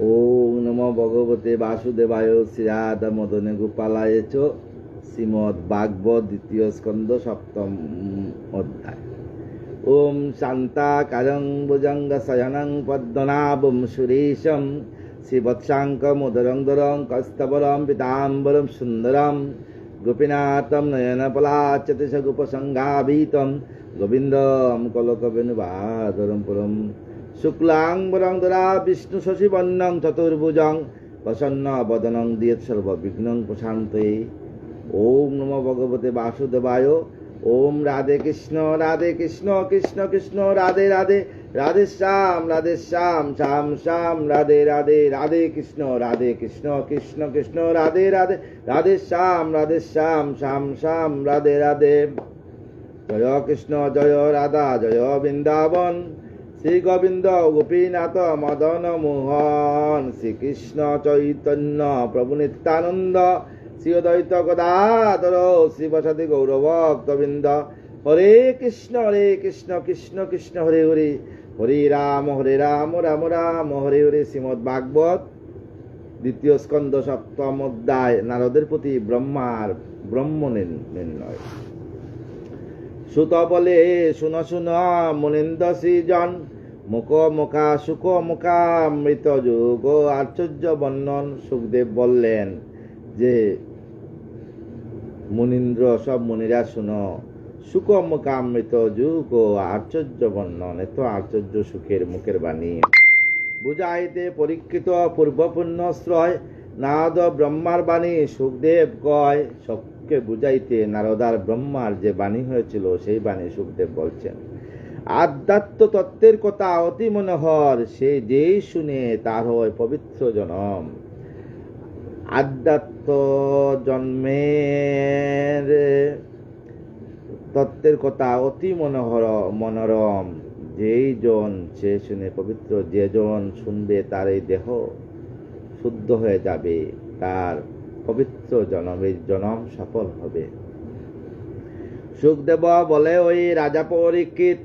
ওম নমো ভগবতে বাসুদেবায় শ্রীরাধা মদনে গোপালায় চ। শ্রীমদ্ ভাগবত দ্বিতীয় স্কন্ধ সপ্তম অধ্যায়। ওম শান্তাকারং ভুজঙ্গ শয়নং পদ্মনাভং সুরেশম শ্রীবৎসাঙ্কমোদরং দরং কস্তবরং পীতাম্বরং সুন্দরম গোপীনাথম নয়নপলাচ্যতিশ গোপসংঘাভীতম গোবিন্দম কলকবেণুবাদরং পুরম শুক্লাম্বরং ধরা বিষ্ণু শশীবর্ণং চতুর্ভুজং প্রসন্ন বদনং দিয়েত সর্ববিঘ্নং প্রশান্তয়ে। ওম নমো ভগবতে বাসুদেবায়। ওম রাধে কৃষ্ণ কৃষ্ণ কৃষ্ণ রাধে রাধে, রাধে শ্যাম শ্যাম শ্যাম রাধে রাধে, রাধে কৃষ্ণ কৃষ্ণ কৃষ্ণ রাধে রাধে, রাধে শ্যাম শ্যাম শ্যাম রাধে রাধে। জয় কৃষ্ণ জয় রাধা জয় বৃন্দাবন, শ্রী গোবিন্দ গোপীনাথ মদন মোহন, শ্রীকৃষ্ণ চৈতন্য প্রভু নিত্যানন্দ, শ্রী অদ্বৈত গদাধর শ্রীবাসাদি গৌরভক্তবৃন্দ। হরে কৃষ্ণ কৃষ্ণ কৃষ্ণ হরে হরে, হরে রাম রাম রাম হরে হরে। শ্রীমদ্ ভাগবত দ্বিতীয় স্কন্ধ সপ্তম অধ্যায়। নারদের প্রতি ব্রহ্ম নির্ণয়। সুত বলে শুনো শুনো মুনিন্দ সৃজন, মুখ মুখা সুখ মুখা মৃত যুগ আশ্চর্য বর্ণন। সুখদেব বললেন যে মুনীন্দ্র সব মুনিরা শুনো, সুখ মুখামৃত যুগ ও আশ্চর্য বর্ণন, এত আশ্চর্য সুখের মুখের বাণী। বুঝাইতে পরীক্ষিত পূর্বপূর্ণ শ্রয় নারদ ব্রহ্মার বাণী। সুখদেব কয় সবকে বুঝাইতে নারদার ব্রহ্মার যে বাণী হয়েছিল সেই বাণী সুখদেব বলছেন। আধ্যাত্ম তত্ত্বের কথা অতি মনোহর, সে যেই শুনে তার হয় পবিত্র জনম। আধ্যাত্ম জন্মের তত্ত্বের কথা অতি মনোরম, যেই জন সে শুনে পবিত্র, যে জন শুনবে তার এই দেহ শুদ্ধ হয়ে যাবে, তার পবিত্র জনম সফল হবে। সুখদেব বলে, ওই রাজা পরীক্ষিত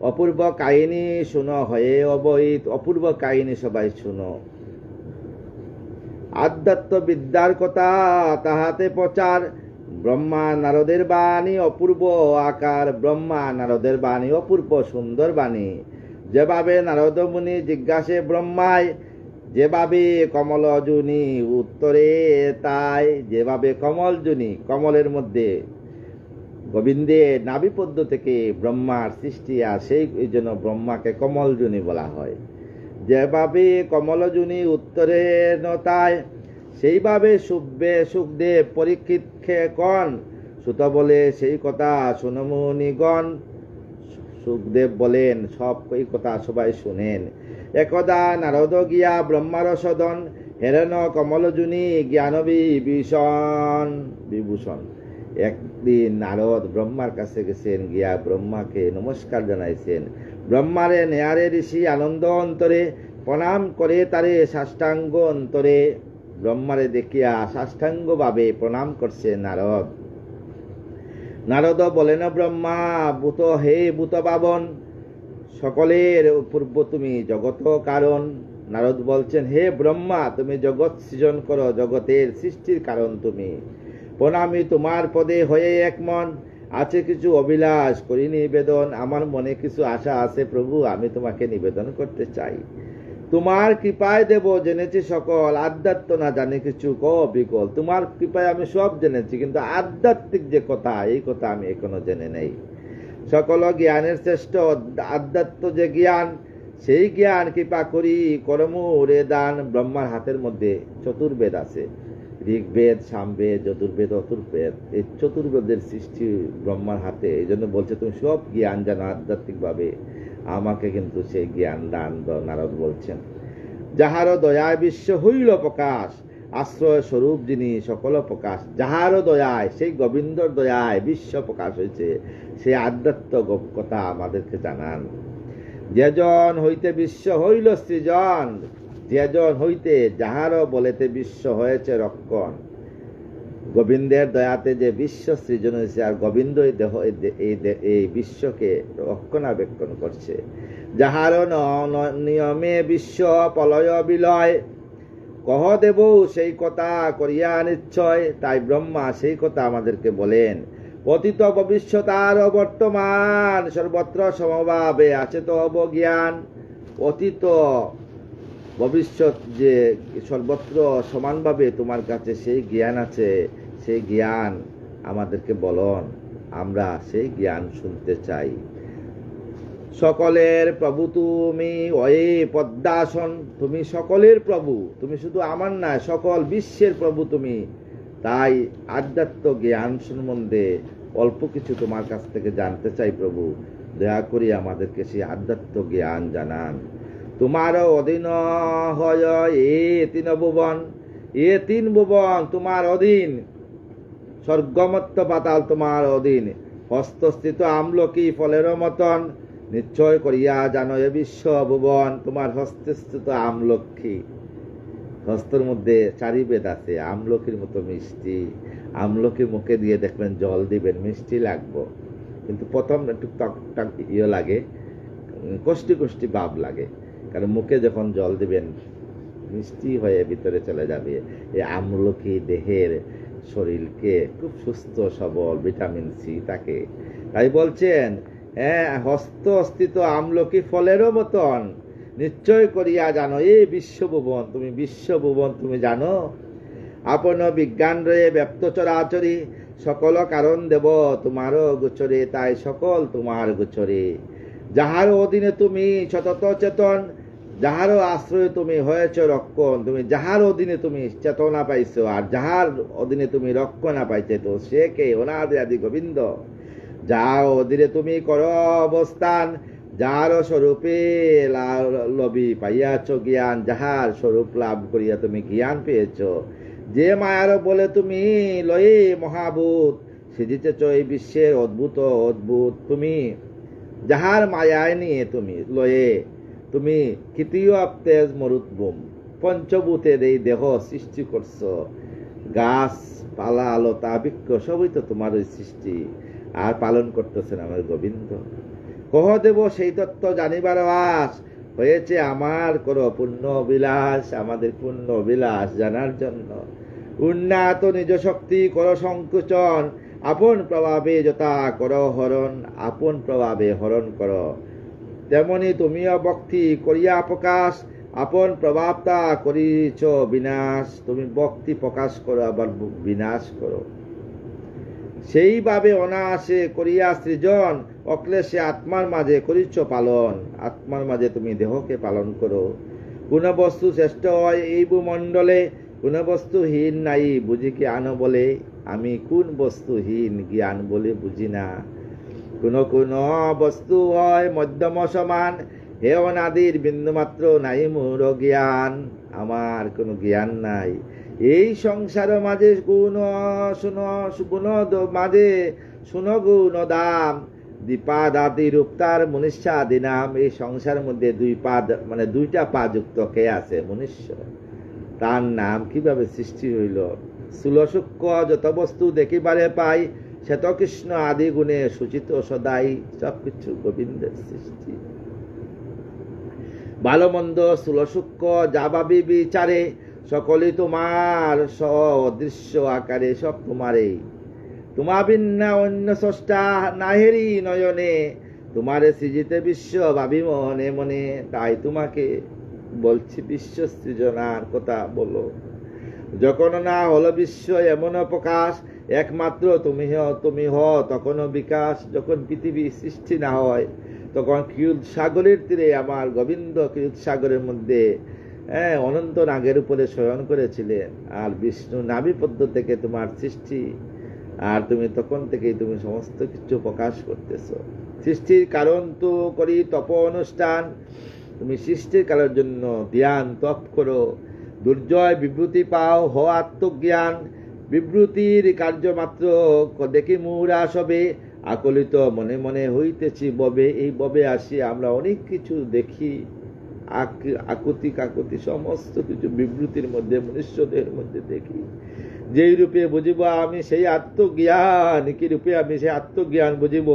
অপূর্ব কাহিনী শুনো হয়ে অবহিত। অপূর্ব কাহিনী সবাই শুনো। আধ্যাত্ম বিদ্যার কথা তাহাতে প্রচার, ব্রহ্মা নারদের বাণী অপূর্ব আকার। ব্রহ্মা নারদের বাণী অপূর্ব সুন্দর বাণী। যেভাবে নারদ মুনি জিজ্ঞাসে ব্রহ্মায়, যেভাবে কমল জুনি উত্তরে তাই। যেভাবে কমল জুনি, কমলের মধ্যে গোবিন্দের নাভিপদ্ম থেকে ব্রহ্মার সৃষ্টি, আর সেই জন্য ব্রহ্মাকে কমল জুনি বলা হয়। যেভাবে কমলজুনি উত্তরে নতায়, সেইভাবে সুখদেব পরীক্ষিত কন। সুত বলে সেই কথা শুনমুনিগণ। সুখদেব বলেন সব এই কথা সবাই শুনেন। একদা নারদ গিয়া ব্রহ্মার সদন, হেরেন কমলজুনি জ্ঞান বিভূষণ। একদিন নারদ ব্রহ্মার কাছে গেছেন, গিয়া ব্রহ্মাকে নমস্কার জানাইছেন। ব্রহ্মারে নেয়ারে ঋষি আনন্দ অন্তরে, প্রণাম করে তারে সাষ্টাঙ্গ অন্তরে। ব্রহ্মারে দেখিয়া সাষ্টাঙ্গ ভাবে প্রণাম করছে নারদ। নারদ বলেন, ব্রহ্মা ভূত হে ভূত পাবন, সকলের পূর্ব তুমি জগত কারণ। নারদ বলছেন, হে ব্রহ্মা, তুমি জগৎ সৃজন করো, জগতের সৃষ্টির কারণ তুমি। প্রণামী তোমার পদে হয়ে এক মন, আছে কিছু অভিলাষ করি নিবেদন। আমার মনে কিছু আশা আছে প্রভু, আমি তোমাকে নিবেদন করতে চাই। তোমার কৃপায় দেব জেনেছি সকল, আধ্যাত্ম না জানি কিছু বিকল। তোমার কৃপায় আমি সব জেনেছি, কিন্তু আধ্যাত্মিক যে কথা, এই কথা আমি এখনো জেনে নেই। সকল জ্ঞানের শ্রেষ্ঠ আধ্যাত্ম যে জ্ঞান, সেই জ্ঞান কৃপা করি করমুরে দান। ব্রহ্মার হাতের মধ্যে চতুর্বেদ আছে, ঋগ্বেদ, সামবেদ, যজুর্বেদ, অথর্ববেদ। এই চতুর্বেদের সৃষ্টি ব্রহ্মার হাতে। এই জন্য বলছে তুমি সব জ্ঞান জানো আধ্যাত্মিক ভাবে, আমাকে কিন্তু সেই জ্ঞান দান দাও। নারদ বলছেন, যাহার দয়ায় বিশ্ব হইল প্রকাশ, আশ্রয় স্বরূপ যিনি সকল প্রকাশ। যাহার দয়ায়, সেই গোবিন্দর দয়ায় বিশ্ব প্রকাশ হয়েছে, সেই আধ্যাত্ম কথা আমাদেরকে জানান। যেজন হইতে বিশ্ব হইল সৃজন, যেজন হইতে যাহার বলেতে বিশ্ব হয়েছে রক্ষণ। গোবিন্দের দয়াতে যে বিশ্ব সৃজন হয়েছে, আর গোবিন্দই দেহ এই বিশ্বকে রক্ষণাবেক্ষণ করছে। যাহার নিয়মে বিশ্ব প্রলয় বিলয়, কহ দেব সেই কথা করিয়া নিশ্চয়। তাই ব্রহ্মা সেই কথা আমাদেরকে বলেন। অতীত ভবিষ্যৎ আর বর্তমান সর্বত্র সমভাবে আছে তো জ্ঞান। অতীত ভবিষ্যৎ যে সর্বত্র সমানভাবে তোমার কাছে সেই জ্ঞান আছে, সেই জ্ঞান আমাদেরকে বলন, আমরা সেই জ্ঞান শুনতে চাই। সকলের প্রভু তুমি ওয়ে পদ্মাসন, তুমি সকলের প্রভু, তুমি শুধু আমার না, সকল বিশ্বের প্রভু তুমি। তাই আধ্যাত্ম জ্ঞান সম্বন্ধে অল্প কিছু তোমার কাছ থেকে জানতে চাই প্রভু। দয়া করি আমাদেরকে সেই আধ্যাত্ম জ্ঞান জানান। তোমার অধীন হয় এ তিন ভুবন, এ তিন ভুবন তোমার অধীন, স্বর্গমত্ত পাতাল তোমার অধীন। হস্তস্থিত আমলকি ফলের মতন, নিশ্চয় করিয়া জানো এ বিশ্ব ভুবন তোমার হস্তস্থিত আমলক্ষী। হস্তর মধ্যে চারি বেদ আছে, আমলকির মতো মিষ্টি। আমলকি মুখে দিয়ে দেখবেন জল দিবেন, মিষ্টি লাগবো, কিন্তু প্রথম একটু টক টক লাগে, কষ্টি কষ্টি ভাব লাগে, কারণ মুখে যখন জল দিবেন মিষ্টি হয়ে ভিতরে চলে যাবে। এই আমলকি দেহের শরীরকে খুব সুস্থ সবল, ভিটামিন সি থাকে। তাই বলছেন হস্তস্থিত আমলকি ফলেরও মতন, নিশ্চয় করিয়া জানো এই বিশ্বভুবন, তুমি বিশ্বভুবন তুমি জানো। আপন বিজ্ঞান রে ব্যপ্ত চরাচরি, সকল কারণ দেব তোমারও গোচরে। তাই সকল তোমার গোচরে। যাহার অধীনে তুমি সতত চেতন, যাহারও আশ্রয়ে তুমি হয়েছ রক্ষণ। তুমি যাহার অধীনে তুমি চেতনা পাইছ, আর যাহার অধীনে তুমি রক্ষণা পাইছে, তো সে কে? অনাদি আদি গোবিন্দ। যার অধীনে তুমি কর অবস্থান, যার স্বরূপে লবি পাইয়াছ জ্ঞান, যাহার স্বরূপ লাভ করিয়া তুমি জ্ঞান পেয়েছ। যে মায়ার বলে তুমি লয়ে মহাভূত, সিজিতেছ এই বিশ্বের অদ্ভুত অদ্ভুত। তুমি যাহার মায়ায় নিয়ে তুমি লয়ে তুমি তৃতীয় তেজ মরুদ্ভূম পঞ্চভূতের এই দেহ সৃষ্টি করছ। গাছ পালা লতা বৃক্ষ সবই তো তোমার ওই সৃষ্টি, আর পালন করতেছেন আমার গোবিন্দ। কহ দেব সেই তত্ত্ব জানিবার আস, হয়েছে আমার করো পূর্ণ বিলাস। আমাদের পূর্ণ বিলাস জানার জন্য উন্নত নিজ শক্তি করো সংকোচন, আপন প্রভাবে যথা করো হরণ, আপন প্রভাবে হরণ করো। তেমনি তুমিও ভক্তি করিয়া প্রকাশ, আপন প্রভাবটা করিছ বিনাশ। তুমি ভক্তি প্রকাশ করো, আবার বিনাশ করো। সেইভাবে অনায়াসে করিয়া সৃজন, অক্লেশে আত্মার মাঝে করিছ পালন। আত্মার মাঝে তুমি দেহকে পালন করো। কোন বস্তু শ্রেষ্ঠ হয় এই ভূমণ্ডলে, কোন বস্তুহীন নাই বুঝি কি আনো বলে। আমি কোন বস্তুহীন জ্ঞান বলে বুঝি না। কোন কোন বস্তু হয় মধ্যম সমান, হে অনাদির বিন্দুমাত্র নাই মোর জ্ঞান। আমার কোনো জ্ঞান নাই। এই সংসার মাঝে গুণ গুণ মাঝে শুনো গুণ দাম, দ্বিপাদ আদি রূপ তার মনুষ্যাদি নাম। এই সংসারের মধ্যে দুই পাদ মানে দুইটা পা যুক্ত কে আছে? মনুষ্য। তার নাম কিভাবে সৃষ্টি হইল? স্থূল সূক্ষ্ম যত বস্তু দেখিবারে পাই, শ্বেত কৃষ্ণ আদি গুণে সূচিত সদাই। সবকিছু গোবিন্দের সৃষ্টি। ভালো মন্দ স্থূল সূক্ষ্ম যা ভাবি বিচারে, সকলই তোমার সদৃশ্য আকারে, সব তোমারই। তোমা বিনা অন্য স্রষ্টা নাহেরি নয়নে, তোমারে সৃজিতে বিশ্ব ভাবি মনে মনে। তাই তোমাকে বলছি বিশ্ব সৃজনার কথা বলো। যখন না হলো বিশ্ব এমন প্রকাশ, একমাত্র তুমি হও তখনও বিকাশ। যখন পৃথিবী সৃষ্টি না হয়, তখন ক্ষীর সাগরের তীরে আমার গোবিন্দ ক্ষীর সাগরের মধ্যে অনন্ত নাগের উপরে শয়ন করেছিলেন। আর বিষ্ণু নাভি পদ্ম থেকে তোমার সৃষ্টি, আর তুমি তখন থেকেই তুমি সমস্ত কিছু প্রকাশ করতেছ। সৃষ্টির কারণ তো করি তপ অনুষ্ঠান, তুমি সৃষ্টির কারণের জন্য ধ্যান তপ করো। দুর্জয় বিভূতি পাও হ আত্মজ্ঞান, বিভূতির কার্য মাত্র দেখি মুরা সবে। আকলিত মনে মনে হইতেছি ববে, এই ববে আসি আমরা অনেক কিছু দেখি, আকুতি কাকুতি সমস্ত কিছু বিভূতির মধ্যে মনুষ্যদের মধ্যে দেখি। যেই রূপে বুঝিব আমি সেই আত্মজ্ঞান, কি রূপে আমি সেই আত্মজ্ঞান বুঝিব,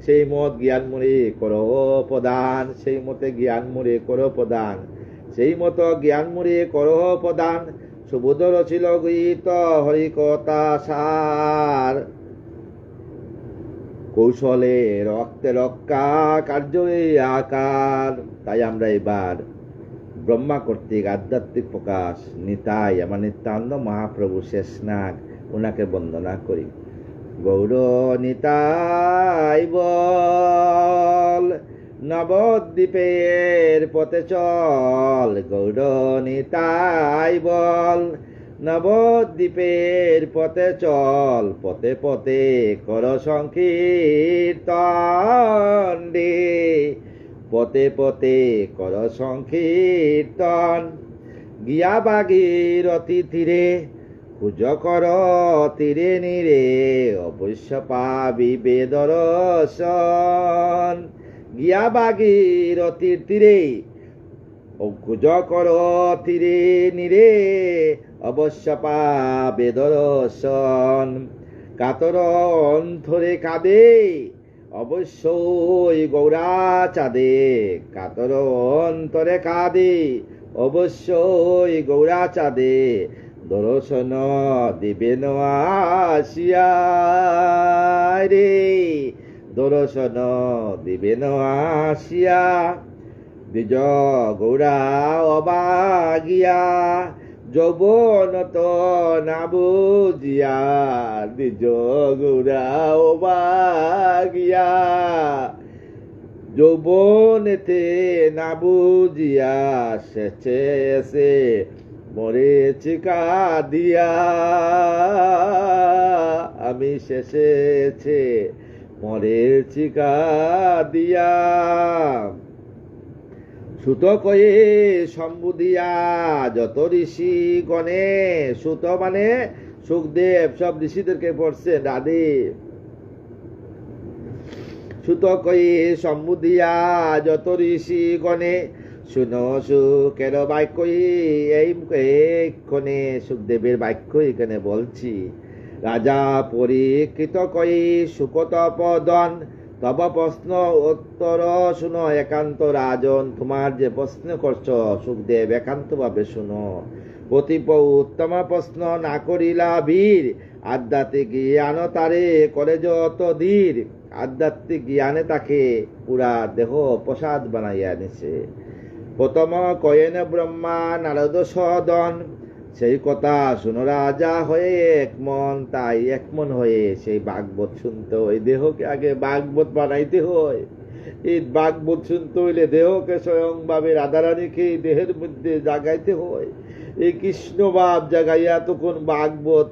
সেই মত জ্ঞান মরে করো প্রদান। সেই মতে জ্ঞান মরে করো প্রদান। সেই মতো জ্ঞান মুড়ে করহ প্রদান, সুবোধ রচিল গীত হরিকথা সার। কৌশলে রক্তে রক্ষা, কার্য এই আকার। তাই আমরা এবার ব্রহ্মা কর্তৃক আধ্যাত্মিক প্রকাশ নিতাই আমার নিত্যানন্দ মহাপ্রভু শেষনাগ, ওনাকে বন্দনা করি। গৌর নিতাই বল, নবদ্বীপের পথে চল। গৌর নিতাই বল, নবদ্বীপের পথে চল। পথে পথে কর সংকীর্তন রে, পথে পথে কর সংকীর্তন। গিয়া ভাগীরথী তীরে, পূজ কর তীরে নীরে, অবশ্য পাবিবে দর্শন। গিয়া ভাগীরথীর তীরে, পূজ কর তীরে নীরে, অবশ্য পাবে দর্শন। কাতর অন্তরে কাঁদে, অবশ্যই গৌরা চাঁদে। কাতর অন্তরে কাঁদে, অবশ্যই গৌরা চাঁদে। দর্শন দিবেন আসিয়া রে, দর্শন দিবেন আসিয়া। দ্বিজ গৌরা অবাগিয়া, যৌবন তো না বুঝিয়া। দ্বিজ গৌরা অবাগিয়া, যৌবনেতে না বুঝিয়া। শেষে এসে মরেছি কাঁদিয়া, আমি শেষে এসে মরেছি কাঁদিয়া। সুত কয়ে সম্বুধিয়া যত ঋষি গণে। সুত মানে সুখদেব, সব ঋষিদেরকে পড়ছেন রাধে। সুত কয়ে সম্বুধিয়া যত ঋষি গণে, শুনো সুখের বাক্য এই ক্ষণে। সুখদেবের বাক্য এখানে বলছি। রাজা পরীক্ষিত কয়ে সুকতপদন, তব প্রশ্ন উত্তর শুনো একান্ত রাজন। তোমার যে প্রশ্ন করছো সুখদেব, একান্ত ভাবে শুনো। অতীব উত্তম প্রশ্ন না করিলা বীর, আধ্যাত্মিক জ্ঞান তারে করে যত ধীর। আধ্যাত্মিক জ্ঞানে তাকে পুরা দেহ প্রসাদ বানাইয়া নিছে। প্রথম কয়েন ব্রহ্মা নারদ সদন, সেই কথা শুনো রাজা হয়ে একমন। তাই একমন হয়ে সেই ভাগবত শুনতে হয়। দেহকে আগে ভাগবত বানাইতে হয়। এই ভাগবত শুনতে হইলে দেহকে স্বয়ংভাবে রাধারানীকে দেহের মধ্যে জাগাইতে হয়। এই কৃষ্ণ ভাব জাগাইয়া তখন ভাগবত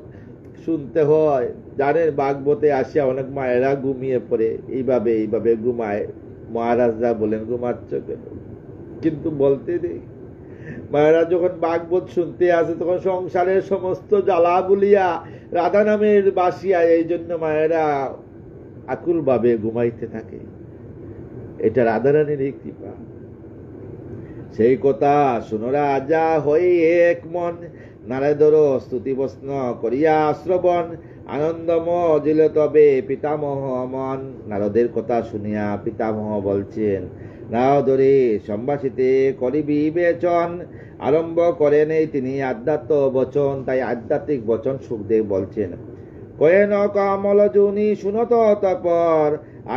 শুনতে হয়। জানেন, ভাগবতে আসিয়া অনেক মায়েরা ঘুমিয়ে পড়ে, এইভাবে এইভাবে ঘুমায়। মহারাজরা বলেন ঘুমাচ্ছ কেন? কিন্তু বলতে নেই, মায়েরা যখন ভাগবত শুনতে আসে তখন সংসারের সমস্ত জ্বালা বলিয়া রাধা নামের বাসিয়া, এই জন্য মায়েরা আকুল ভাবে ঘুমাইতে থাকে। এটা রাধারানীর কৃপা। সেই কথা শুনো রাজা হয়ে এক মন, নারদর স্তুতি বস্ন করিয়া শ্রবণ। আনন্দম জিল তবে পিতামহ মন। নারদের কথা শুনিয়া পিতামহ বলছেন, নারদরে সম্ভাষিতে করি বিবেচন। আরম্ভ করেন তিনি আধ্যাত্ম বচন। তাই আধ্যাত্মিক বচন সুখদেব বলছেন। কয়েন কমল জুনি শুনত তপর,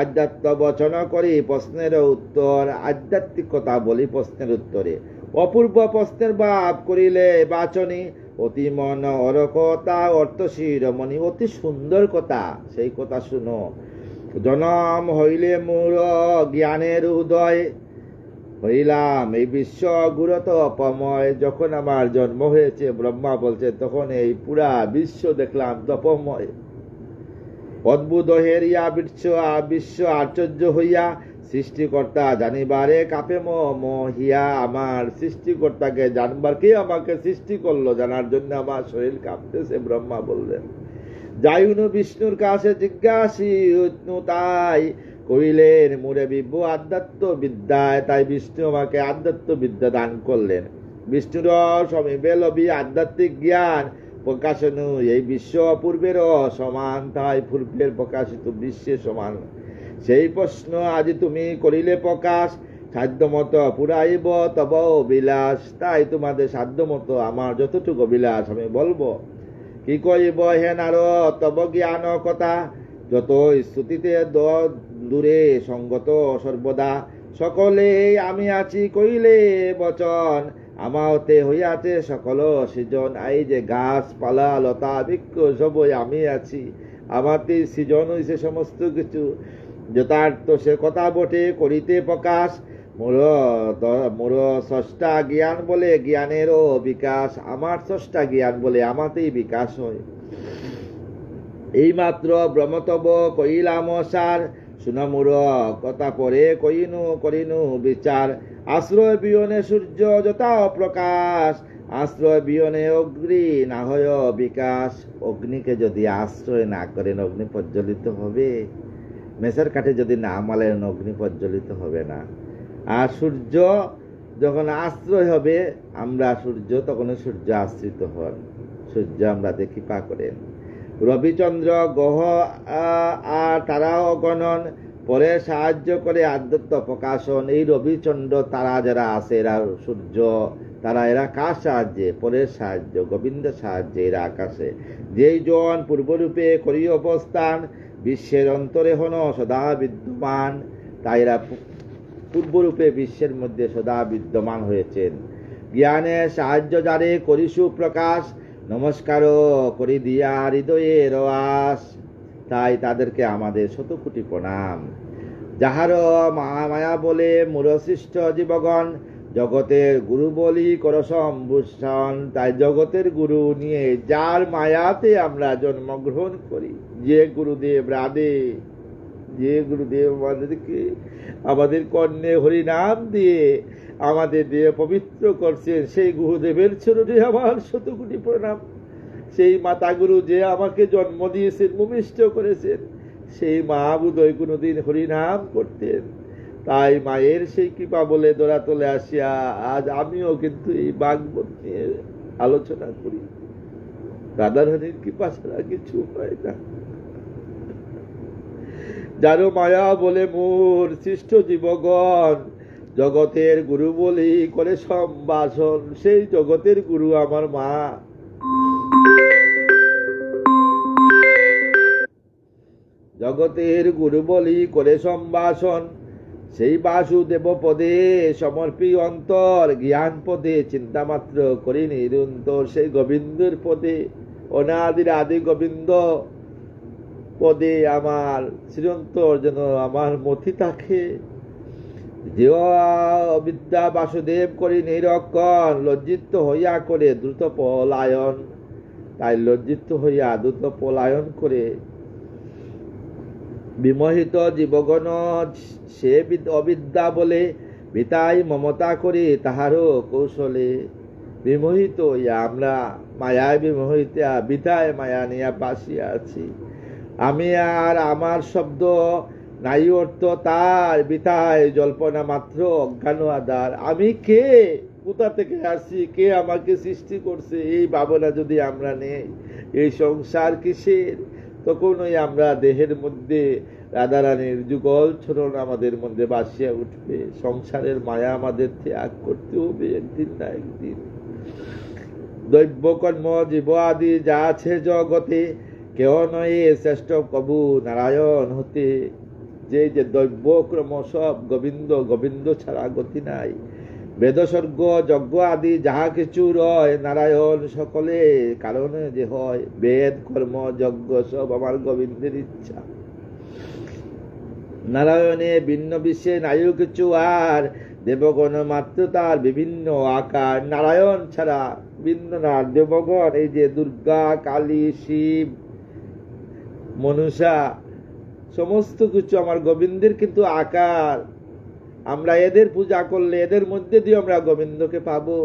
আধ্যাত্ম বচন করি প্রশ্নের উত্তর। আধ্যাত্মিক কথা বলি প্রশ্নের উত্তরে। অপূর্ব প্রশ্নের ভাব করিলে বাচনী, অতি মন অর কথা অর্থ শিরোমণি। অতি সুন্দর কথা, সেই কথা শুনো। জনম হইলে মোর জ্ঞানের উদয়, হইলাম এই বিশ্ব গুরত অপময়। যখন আমার জন্ম হয়েছে, ব্রহ্মা বলছে, তখন এই পুরা বিশ্ব দেখলাম তপময়। অদ্ভুত হেরিয়া বিশ্ব আশ্চর্য হইয়া, সৃষ্টিকর্তা জানিবারে কাপে মহিয়া। আমার সৃষ্টিকর্তাকে জানবার, কে আমাকে সৃষ্টি করলো জানার জন্য আমার শরীর কাঁপতেছে। ব্রহ্মা বললেন, যাইনু বিষ্ণুর কাছে জিজ্ঞাসি তাই, কইলেন মুরে বিভু আধ্যাত্ম বিদ্যায়। তাই বিষ্ণু আমাকে আধ্যাত্ম বিদ্যা দান করলেন। বিষ্ণুর সমীপে লবি আধ্যাত্মিক জ্ঞান প্রকাশনু। এই বিশ্ব পূর্বের সমান, তাই পূর্বের প্রকাশিত বিশ্বের সমান। সেই প্রশ্ন আজ তুমি করিলে প্রকাশ, সাধ্যমতো পুরাইব তব বিলাস, তাই তোমাদের সাধ্যমতো আমার যতটুকু বিলাস আমি বলবো। কি কইব হে নারদ তব জ্ঞান কথা, যত স্তুতিতে দূরে সঙ্গত সর্বদা, সকলে আমি আছি কইলে বচন, আমাতে হইয়াছে সকল সৃজন। এই যে গাছপালা লতা বৃক্ষ সবই আমি আছি, আমাতে সৃজন হইছে সমস্ত কিছু। যথার্থ সে কথা বটে করিতে প্রকাশ, মোর স্রষ্টা জ্ঞান বলে জ্ঞানেরও বিকাশ, আমার স্রষ্টা জ্ঞান বলে আমাতেই বিকাশ হয়। এইমাত্র ব্রহ্মতব কইলাম সার, শুনমুর কথা পরে করিনু বিচার। আশ্রয় বিয়নে সূর্য যথা প্রকাশ, আশ্রয় বিয়নে অগ্নি না হয় বিকাশ। অগ্নিকে যদি আশ্রয় না করেন অগ্নি প্রজ্বলিত হবে, মেসের কাঠে যদি না মালেন অগ্নি প্রজ্বলিত হবে না। আর সূর্য যখন আশ্রয় হবে আমরা সূর্য, তখন সূর্য আশ্রিত হন, সূর্য আমরা কৃপা করেন। রবিচন্দ্র গ্রহ আর তারাও গণন, পরে সাহায্য করে আদ্যত্ব প্রকাশন। এই রবিচন্দ্র তারা যারা আছে এরা সূর্য, তারা এরা কার সাহায্যে? পরের সাহায্য, গোবিন্দ সাহায্যে এরা আকাশে। যেই জন পূর্বরূপে করি অবস্থান, বিশ্বের অন্তরে হন সদা বিদ্যমান, তাই এরা পূর্বরূপে বিশ্বের মধ্যে সদা বিদ্যমান হয়েছেন। জ্ঞানের সাহায্য যারে করিসু প্রকাশ, নমস্কার করি দিয়া হৃদয়ের আস, তাই তাদেরকে আমাদের শতকোটি প্রণাম। যাহার মায়া বলে মূল সৃষ্ট জীবগণ, জগতের গুরু বলি করসম্ভূষণ, তাই জগতের গুরু নিয়ে যার মায়াতে আমরা জন্মগ্রহণ করি, যে গুরুদেব রাধে, যে গুরুদেব আমাদের কর্ণে হরিনাম দিয়ে আমাদের দেহ পবিত্র করছেন, সেই গুরুদেবের চরণে আমার শতকোটি প্রণাম। সেই মাতা গুরু যে আমাকে জন্ম দিয়েছেন, ভূমিষ্ঠ করেছেন, সেই মা বোধহয় কোনোদিন হরিনাম করতেন, তাই মায়ের সেই কৃপা বলে দোরাতলে আসিয়া আজ আমিও কিন্তু এই ভাগবত নিয়ে আলোচনা করি। রাধারানীর কৃপা ছাড়া কিছু হয় না। যারো মায়া বলে মোর সৃষ্ট জীবগণ, জগতের গুরু বলি করে সম্ভাষণ, সেই জগতের গুরু আমার মা। জগতের গুরু বলি করে সম্ভাষণ, সেই বাসুদেব পদে সমর্পি অন্তর, জ্ঞান পদে চিন্তা মাত্র করি নিরন্তর। সেই গোবিন্দের পদে, অনাদির আদি গোবিন্দ পদে আমার চিরন্তর যেন আমার মতি থাকে। যে অবিদ্যা বাসুদেব করি নিরক্ষণ, লজ্জিত হইয়া করে দ্রুত পলায়ন, তাই লজ্জিত হইয়া দ্রুত পলায়ন করে বিমোহিত জীবগণ সে অবিদ্যা বলে, বিতাই মমতা করি তাহারও কৌশলে। বিমোহিত হইয়া আমরা মায়ায় বিমোহিত, বিতায় মায়া নিয়া বাসিয়া আছি। আমি আর আমার শব্দ নাই অর্থ তার, বিতায় জল্পনা মাত্র অজ্ঞান আধার। আমি কে, কোথা থেকে আসি, কে আমাকে সৃষ্টি করছে, এই ভাবনা যদি আমরা নেই, এই সংসার কিসের, তখনই আমরা দেহের মধ্যে রাধারানীর যুগল চরণ আমাদের মধ্যে বাসিয়া উঠবে। সংসারের মায়া আমাদের ত্যাগ করতে হবে একদিন না একদিন। দৈব্য কর্ম জীব আদি যা আছে জগতে, কেউ নয় শ্রেষ্ঠ কবু নারায়ণ হতে। যে যে দৈব্য ক্রম সব গোবিন্দ, গোবিন্দ ছাড়া গতি নাই। বেদস্বর্গ যজ্ঞ আদি যাহা কিছু রয়, নারায়ণ সকলে কারণে যে হয়। বেদ কর্ম যজ্ঞ সব আমার গোবিন্দের ইচ্ছা। নারায়ণে ভিন্ন বিশ্বে নাইও কিছু আর, দেবগণ মাত্র তার বিভিন্ন আকার। নারায়ণ ছাড়া ভিন্ন না দেবগণ, এই যে দুর্গা, কালী, শিব, মনুষা, সমস্ত কিছু আমার গোবিন্দের কিন্তু আকার। আমরা এদের পূজা করলে এদের মধ্যে দিয়ে আমরা গোবিন্দকে পাবো।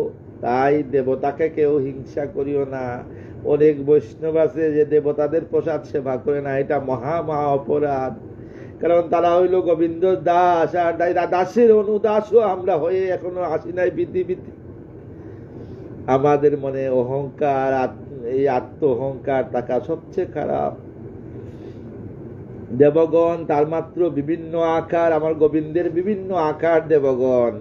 তাই দেবতাকে কেউ হিংসা করিও না। অনেক বৈষ্ণব আছে যে দেবতাদের প্রসাদ সেবা করে না, এটা মহা মহা অপরাধ। কারণ তারা হইল গোবিন্দ দাস, আর দাসের অনুদাসও আমরা হয়ে এখনো আসি নাই পৃথিবীতে। আমাদের মনে অহংকার, এই আত্ম অহংকার থাকা সবচেয়ে খারাপ। দেবগণ তার মাত্র বিভিন্ন আকার, আমার গোবিন্দের বিভিন্ন আকার দেবগণ,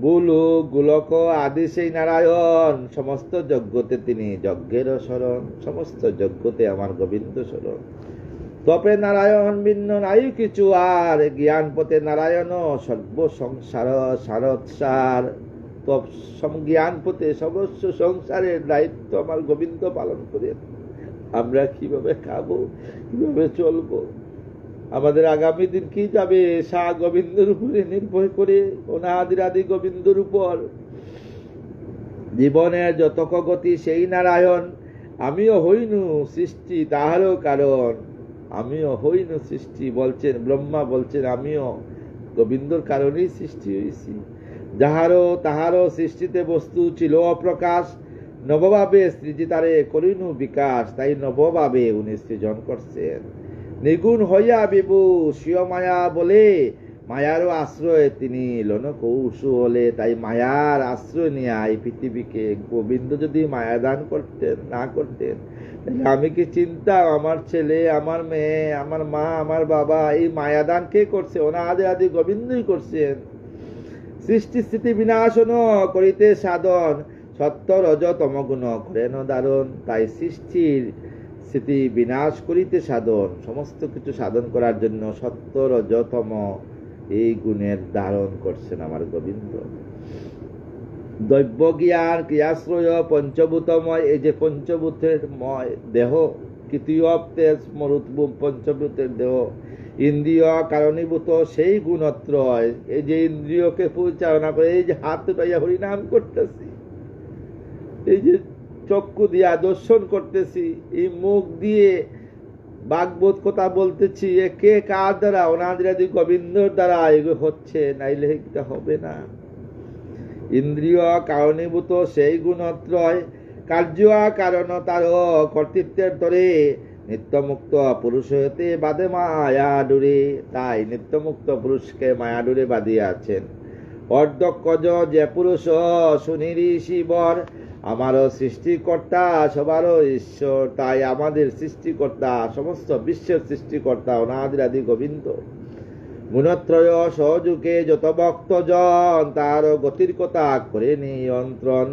বুলুক গোলক আদি সেই নারায়ণ, সমস্ত যজ্ঞতে তিনি যজ্ঞের শরণ, সমস্ত যজ্ঞতে আমার গোবিন্দ শরণ। তপে নারায়ণ ভিন্ন নাই কিছু আর, জ্ঞান পথে নারায়ণ সর্ব সংসার সারৎসার। তপ জ্ঞান পথে সমস্ত সংসারের দায়িত্ব আমার গোবিন্দ পালন করেন। আমরা কিভাবে খাবো, কিভাবে চলবো, আমাদের আগামী দিন কি যাবে, সা গোবিন্দর উপরে নির্ভর করে, অনাদিরাদি গোবিন্দর উপর। জীবনের যতক গতি সেই নারায়ণ, আমিও হইনু সৃষ্টি তাহারও কারণ। আমিও হইনু সৃষ্টি বলছেন ব্রহ্মা, বলছেন আমিও গোবিন্দর কারণেই সৃষ্টি হয়েছি। যাহারও তাহারও সৃষ্টিতে বস্তু ছিল অপ্রকাশ, নবভাবে সৃজিতারে করিনু বিকাশ। তাই নবভাবে উনি সৃজন করছেন। নিগুণ হইয়া বিভু স্বীয় মায়া বলে, মায়ারও আশ্রয় তিনি লন কৌশলে। তাই মায়ার আশ্রয় নিয়ে এই পৃথিবীকে গোবিন্দ যদি মায়া দান করতেন, না করতেন, তাহলে আমি কি চিন্তা, আমার ছেলে, আমার মেয়ে, আমার মা, আমার বাবা, এই মায়া দান কে করছে? অনাদি আদি গোবিন্দই করছেন। সৃষ্টি স্থিতি বিনাশন করিতে সাধন, সত্য রজ তম গুণ করেন দারণ। তাই সৃষ্টির স্থিতি বিনাশ করিতে সাধন, সমস্ত কিছু সাধন করার জন্য সত্য রজ তম এই গুণের ধারণ করছেন আমার গোবিন্দ। দৈব্য জ্ঞান ক্রিয়াশ্রয় পঞ্চভূতময়, এই যে পঞ্চভূতের ময় দেহ, তৃতীয় তেজ মরুদ্ভূম পঞ্চভূতের দেহ, ইন্দ্রিয় কারণীভূত সেই গুণত্রয়। এই যে ইন্দ্রিয়কে পরিচালনা করে, এই যে হাত পাইয়া হরিনাম করতেছি, এই যে চক্ষু দিয়া দর্শন করতেছি, এই মুখ দিয়ে বাগবোধ কথা বলতেছি, এ কে কার দ্বারা? অনাদিরাদি গোবিন্দর দ্বারা এগুলো হচ্ছে, নাইলে এটা হবে না। ইন্দ্রিয় কারণীভূত সেই গুণত্রয়, কার্য কারণ তার কর্তৃত্বের তরে, নিত্যমুক্ত পুরুষ হইতে বাদে মায়া ডুরে। তাই নিত্যমুক্ত পুরুষকে মায়া ডুরে বাঁধিয়া আছেন। অর্ধকজ যে পুরুষ সুনিরি শিবর, আমারও সৃষ্টিকর্তা সবারও ঈশ্বর। তাই আমাদের সৃষ্টিকর্তা, সমস্ত বিশ্বের সৃষ্টিকর্তা অনাদিরাদি গোবিন্দ। গুণত্রয় সহযোগে যত ভক্তজন, তার গতির কথা করে নিয়ন্ত্রণ।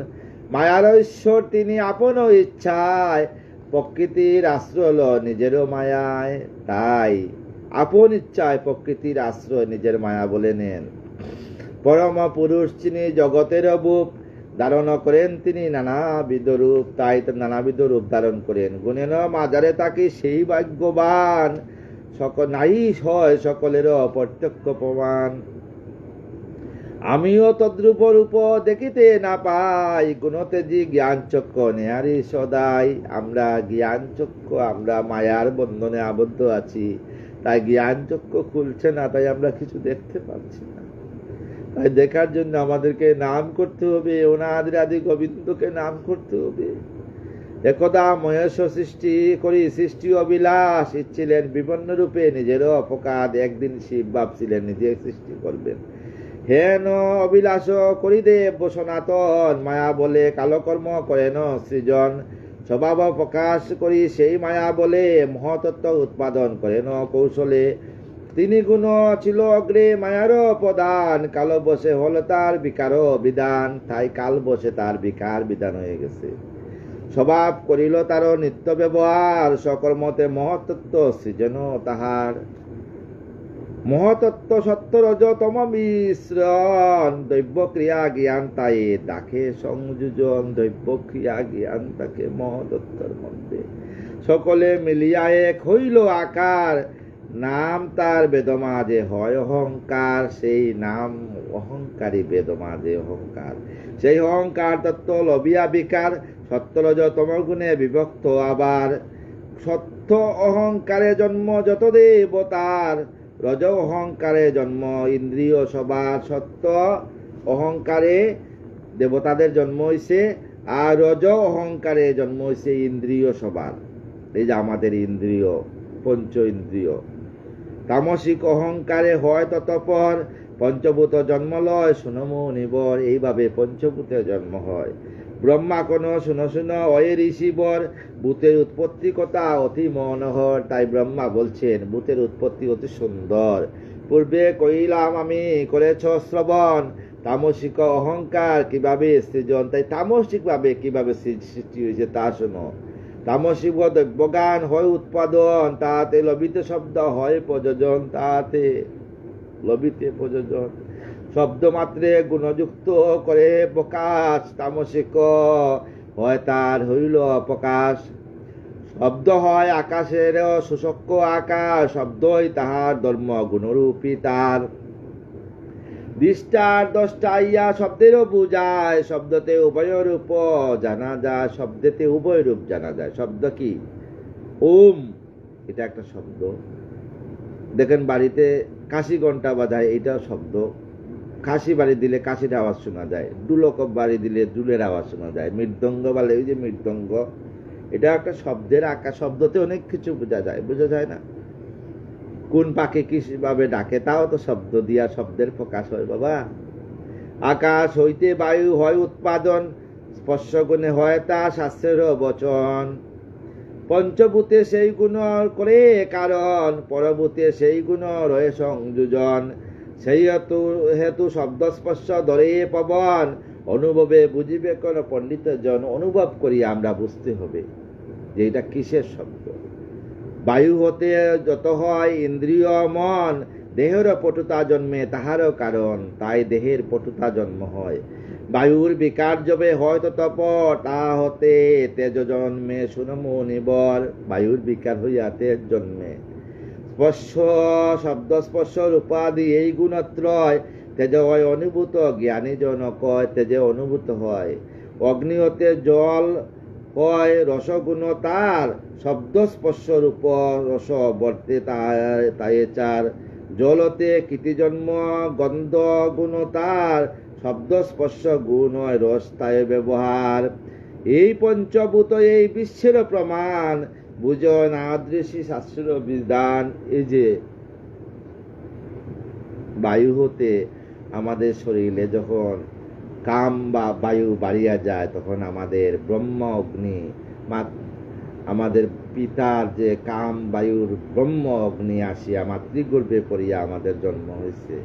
মায়ার ঈশ্বর তিনি আপন ইচ্ছায়, প্রকৃতির আশ্রয় নিজেরও মায়ায়। তাই আপন ইচ্ছায় প্রকৃতির আশ্রয় নিজের মায়া বলে নেন। পরম পুরুষ তিনি জগতের বুক, ধারণ করেন তিনি নানাবিধ রূপ। তাই নানাবিধ রূপ ধারণ করেন। গুণেন মাজারে তাকে সেই ভাগ্যবান, সকল নাই হয় সকলেরও প্রত্যক্ষ প্রমাণ। আমিও তদ্রূপ রূপ দেখিতে না পাই, গুণতে যে জ্ঞান চক্র নেয়ারি সদাই। আমরা জ্ঞান চক্র, আমরা মায়ার বন্ধনে আবদ্ধ আছি, তাই জ্ঞান চক্র খুলছে না, তাই আমরা কিছু দেখতে পাচ্ছি না। তাই দেখার জন্য আমাদেরকে নাম করতে হবে, অনাদিরাদি গোবিন্দকে নাম করতে হবে। একদা মহেশ সৃষ্টি করি সৃষ্টি অবিলাস, ইচ্ছিলেন বিভিন্ন রূপে নিজেরও অপকার। একদিন শিব ভাবছিলেন নিজে সৃষ্টি করবেন। হেন অবিলাস করি দেব সনাতন, মায়া বলে কালকর্ম করেন সৃজন। স্বভাব প্রকাশ করি সেই মায়া বলে, মহতত্ত্ব উৎপাদন করেন কৌশলে। তিনি গুণ ছিল অগ্রে মায়ার প্রদান, কাল বসে হল তার বিকার বিধান। তাই কাল বসে তার বিকার বিধান হয়ে গেছে। স্বভাব করিল তার নিত্য ব্যবহার, সকর্মতে মহতত্ত্ব সৃজন তাহার। মহতত্ত্ব সত্য রজ তম মিশ্রণ, দৈব্য ক্রিয়া জ্ঞান তাই ডাকে সংযোজন। দৈব্য ক্রিয়া জ্ঞান তাকে মহতত্ত্বের মধ্যে, সকলে মিলিয়া এক হইল আকার। নাম তার বেদমাঝে হয় অহংকার, সেই নাম অহংকারী বেদমাঝে অহংকার। সেই অহংকার তত্ত্ব লবিয়া বিকার, সত্য রজ তম গুণে বিভক্ত আবার। সত্য অহংকারে জন্ম যত দেবতার, রজ অহংকারে জন্ম ইন্দ্রিয় সবার। সত্য অহংকারে দেবতাদের জন্ম হইছে, আর রজ অহংকারে জন্ম হইছে ইন্দ্রিয় সবার। এই যে আমাদের ইন্দ্রিয়, পঞ্চ ইন্দ্রিয়। তামসিক অহংকারে হয় ততপর, পঞ্চভূত জন্ম লয় শুনমু নিবর। এইভাবে পঞ্চভূতে জন্ম হয়। ব্রহ্মা কোন শুনো শুনো ওই ঋষিবর, ভূতের উৎপত্তি কথা অতি মনোহর। তাই ব্রহ্মা বলছেন ভূতের উৎপত্তি অতি সুন্দর। পূর্বে কইলাম আমি, করেছ শ্রবণ, তামসিক অহংকার কিভাবে সৃজন। তাই তামসিক ভাবে কিভাবে সৃষ্টি হয়েছে তা শোনো। তামসিক দ্রব্যগান হয় উৎপাদন, তাতে লবিতে শব্দ হয় প্রযোজন, তাতে লবিতে প্রযোজন। শব্দ মাত্রে গুণযুক্ত করে প্রকাশ, তামসিক হয় তার হইল প্রকাশ। শব্দ হয় আকাশের সুষক্ষ আকাশ, শব্দই তাহার ধর্ম গুণরূপী তার। দৃষ্টার দশটা ইয়া শব্দেরও বুঝায়, শব্দতে উভয় রূপ জানা যায়, শব্দেতে উভয় রূপ জানা যায়। শব্দ কি? ওম, এটা একটা শব্দ। দেখেন বাড়িতে কাশি ঘন্টা বাজায়, এটাও শব্দ। কাশি বাড়ি দিলে কাশির আওয়াজ শোনা যায়, ডুলক বাড়ি দিলে ডুলের আওয়াজ শোনা যায়, মৃদঙ্গ বালে ওই যে মৃদঙ্গ, এটা একটা শব্দের আকার। শব্দতে অনেক কিছু বোঝা যায়, বোঝা যায় না? কোন পাখি কিভাবে ডাকে তাও তো শব্দ দিয়া শব্দের প্রকাশ হয় বাবা। আকাশ হইতে বায়ু হয় উৎপাদন, স্পর্শ গুণে হয় তা শাস্ত্রের বচন। পঞ্চভূতে সেই গুণ করে কারণ, পরভূতে সেই গুণ রয়ে সংযোজন। সেই হেতু শব্দ স্পর্শ ধরে পবন, অনুভবে বুঝিবে কোন পণ্ডিত জন। অনুভব করি আমরা, বুঝতে হবে যে এটা কিসের শব্দ। বায়ু হতে যত হয় ইন্দ্রিয় মন, দেহের পটুতা জন্মে তাহারও কারণ, তাই দেহের পটুতা জন্ম হয়। বায়ুর বিকার যবে হয় ততপ, তা হতে তেজ জন্মে শুনমু নিবর। বায়ুর বিকার হইয়া তেজ জন্মে। স্পর্শ শব্দ স্পর্শ রূপাদি এই গুণত্রয়, তেজ হয় অনুভূত জ্ঞানী জন কয়, তেজে অনুভূত হয়। অগ্নি হতে জল হয় রসগুণ তার, শব্দ স্পর্শ রূপ রস বর্তে তাই চার। জলতে কীতি জন্ম গন্ধ গুণ তার, শব্দ স্পর্শ গুণ হয় রস তাই ব্যবহার। এই পঞ্চভূত এই বিশ্বের প্রমাণ, বুঝন আদৃশী শাস্ত্র বিধান। এই যে বায়ু হতে আমাদের শরীরে যখন কাম বা বায়ু বাড়িয়া যায়, তখন আমাদের ব্রহ্ম অগ্নি, আমাদের পিতার যে কাম বায়ুর ব্রহ্ম অগ্নি আসিয়া মাতৃগর্ভে পড়িয়া আমাদের জন্ম হয়েছে।